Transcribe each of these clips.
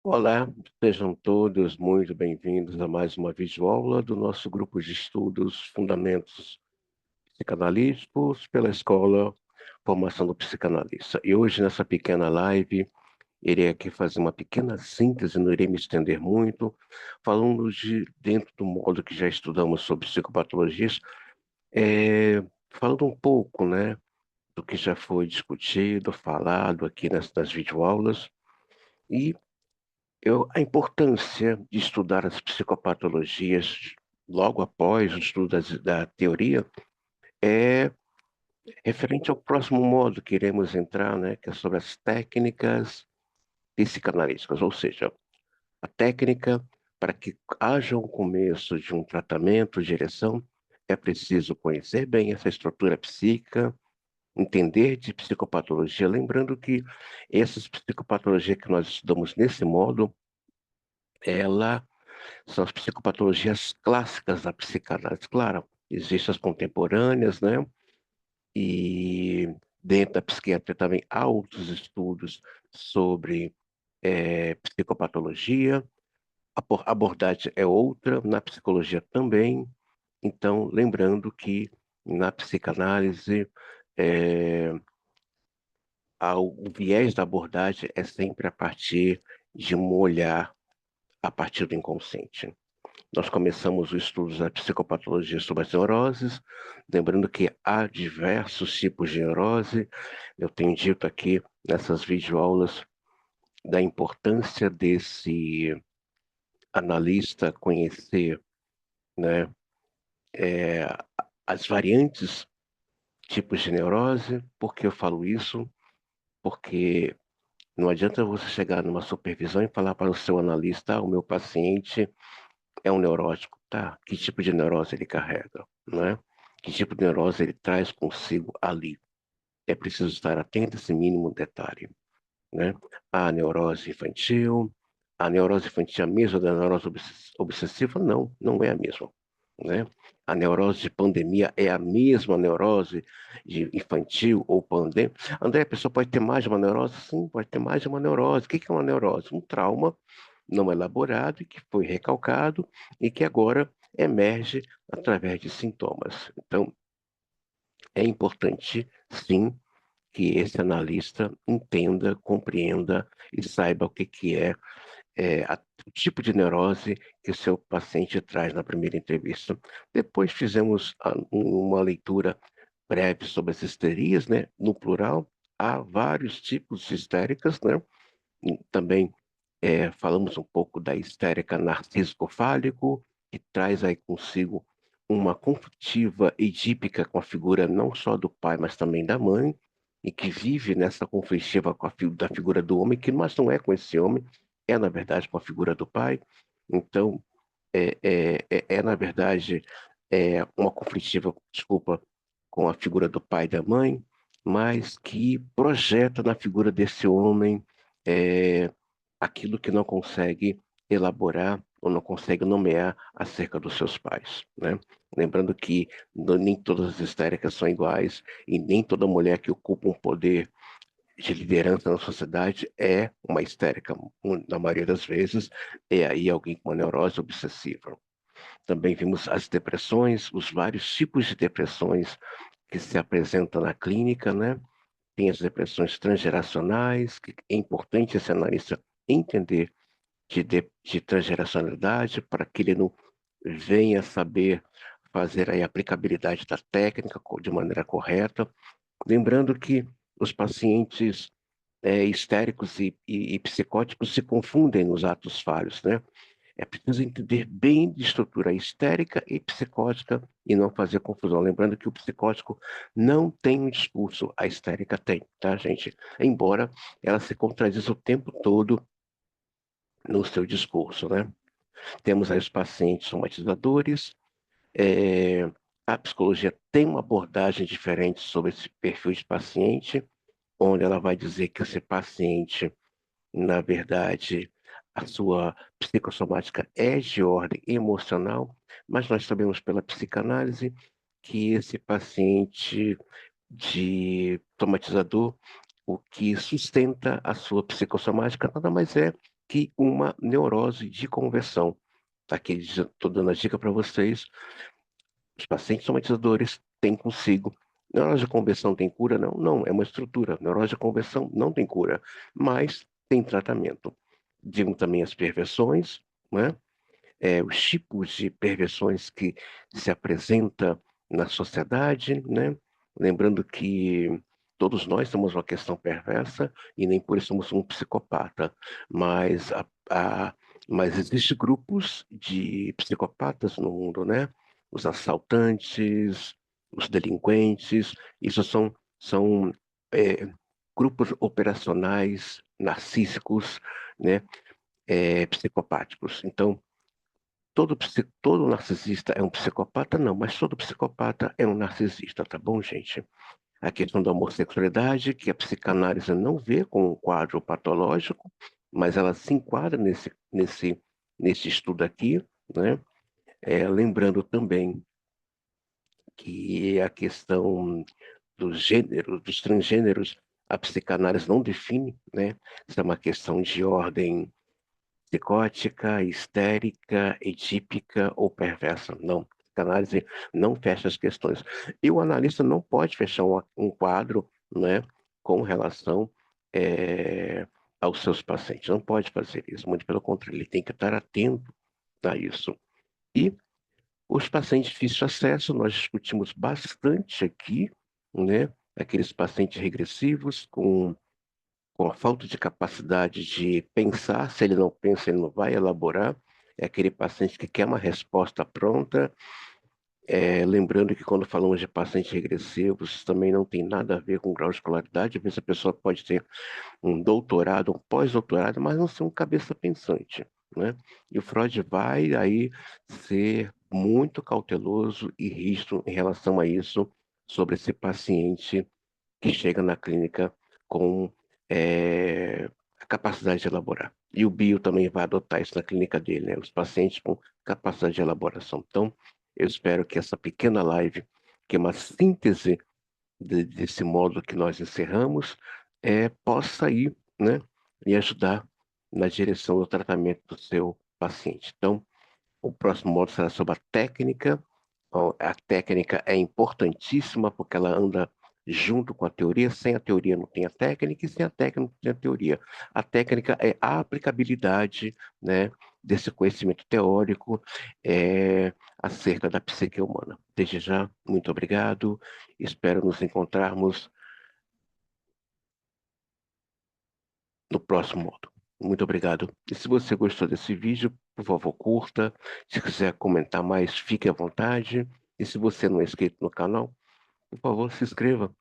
Olá, sejam todos muito bem-vindos a mais uma videoaula do nosso grupo de estudos Fundamentos Psicanalíticos pela Escola Formação do Psicanalista. E hoje, nessa pequena live, irei aqui fazer uma pequena síntese, não irei me estender muito, falando dentro do modo que já estudamos sobre psicopatologias, falando um pouco, né, do que já foi discutido, falado aqui nas videoaulas, e a importância de estudar as psicopatologias logo após o estudo da teoria é referente ao próximo módulo que iremos entrar, né, que é sobre as técnicas psicanalíticas, ou seja, a técnica para que haja um começo de um tratamento, direção, é preciso conhecer bem essa estrutura psíquica, entender de psicopatologia, lembrando que essas psicopatologias que nós estudamos nesse módulo, ela são as psicopatologias clássicas da psicanálise. Claro, existem as contemporâneas, né? E dentro da psiquiatria também há outros estudos sobre psicopatologia. A abordagem é outra, na psicologia também. Então, lembrando que na psicanálise, é, o viés da abordagem é sempre a partir de um olhar a partir do inconsciente. Nós começamos o estudo da psicopatologia sobre as neuroses, lembrando que há diversos tipos de neurose. Eu tenho dito aqui nessas videoaulas da importância desse analista conhecer, né, é, as variantes tipos de neurose. Por que eu falo isso? Porque não adianta você chegar numa supervisão e falar para o seu analista: o meu paciente é um neurótico, tá? Que tipo de neurose ele carrega, né? Que tipo de neurose ele traz consigo ali? É preciso estar atento a esse mínimo detalhe, né? A neurose infantil é a mesma da neurose obsessiva? Não, não é a mesma, né? A neurose de pandemia é a mesma neurose de infantil ou pandêmica? André, a pessoa pode ter mais de uma neurose? Sim, pode ter mais de uma neurose. O que é uma neurose? Um trauma não elaborado e que foi recalcado e que agora emerge através de sintomas. Então, é importante, sim, que esse analista entenda, compreenda e saiba o que o tipo de neurose que o seu paciente traz na primeira entrevista. Depois fizemos uma leitura breve sobre as histerias, né? No plural, há vários tipos de histéricas, né? E também falamos um pouco da histérica narciso-fálico, que traz aí consigo uma conflitiva edípica com a figura não só do pai, mas também da mãe, e que vive nessa conflitiva com da figura do homem, que mas não é com esse homem, é na verdade com a figura do pai. Então, na verdade, uma conflitiva, desculpa, com a figura do pai e da mãe, mas que projeta na figura desse homem é, aquilo que não consegue elaborar ou não consegue nomear acerca dos seus pais, né? Lembrando que nem todas as histéricas são iguais e nem toda mulher que ocupa um poder de liderança na sociedade é uma histérica. Na maioria das vezes, é aí alguém com uma neurose obsessiva. Também vimos as depressões, os vários tipos de depressões que se apresentam na clínica, né? Tem as depressões transgeracionais, que é importante esse analista entender de transgeracionalidade para que ele não venha saber fazer a aplicabilidade da técnica de maneira correta. Lembrando que os pacientes histéricos e psicóticos se confundem nos atos falhos, né? É preciso entender bem de estrutura histérica e psicótica e não fazer confusão. Lembrando que o psicótico não tem um discurso, a histérica tem, tá, gente? Embora ela se contradiz o tempo todo no seu discurso, né? Temos aí os pacientes somatizadores. é, a psicologia tem uma abordagem diferente sobre esse perfil de paciente, onde ela vai dizer que esse paciente, na verdade, a sua psicossomática é de ordem emocional, mas nós sabemos pela psicanálise que esse paciente de somatizador, o que sustenta a sua psicossomática nada mais é que uma neurose de conversão. Aqui estou dando a dica para vocês. Os pacientes somatizadores têm consigo. Neurose de conversão tem cura? Não, não, é uma estrutura. Neurose de conversão não tem cura, mas tem tratamento. Digo também as perversões, né? Os tipos de perversões que se apresenta na sociedade, né? Lembrando que todos nós temos uma questão perversa e nem por isso somos um psicopata, mas, mas existem grupos de psicopatas no mundo, né? Os assaltantes, os delinquentes, isso são é, grupos operacionais narcísicos, né? Psicopáticos. Então, todo narcisista é um psicopata? Não, mas todo psicopata é um narcisista, tá bom, gente? A questão da homossexualidade, que a psicanálise não vê como um quadro patológico, mas ela se enquadra nesse estudo aqui, né? Lembrando também que a questão dos gêneros, dos transgêneros, a psicanálise não define, né? Isso é uma questão de ordem psicótica, histérica, edípica ou perversa. Não. A psicanálise não fecha as questões. E o analista não pode fechar um quadro, né, com relação aos seus pacientes. Não pode fazer isso. Muito pelo contrário, ele tem que estar atento a isso. E os pacientes de difícil acesso, nós discutimos bastante aqui, né? Aqueles pacientes regressivos com a falta de capacidade de pensar, se ele não pensa, ele não vai elaborar. É aquele paciente que quer uma resposta pronta. Lembrando que quando falamos de pacientes regressivos, também não tem nada a ver com grau de escolaridade. Às vezes a pessoa pode ter um doutorado, um pós-doutorado, mas não ser um cabeça pensante, né? E o Freud vai aí ser muito cauteloso e rígido em relação a isso, sobre esse paciente que chega na clínica com a capacidade de elaborar. E o bio também vai adotar isso na clínica dele, né? Os pacientes com capacidade de elaboração. Então, eu espero que essa pequena live, que é uma síntese desse módulo que nós encerramos, possa ir, né, e ajudar na direção do tratamento do seu paciente. Então, o próximo módulo será sobre a técnica. A técnica é importantíssima porque ela anda junto com a teoria. Sem a teoria não tem a técnica e sem a técnica não tem a teoria. A técnica é a aplicabilidade, né, desse conhecimento teórico acerca da psique humana. Desde já, muito obrigado. Espero nos encontrarmos no próximo módulo. Muito obrigado. E se você gostou desse vídeo, por favor, curta. Se quiser comentar mais, fique à vontade. E se você não é inscrito no canal, por favor, se inscreva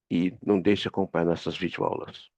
e não deixe de acompanhar nossas videoaulas.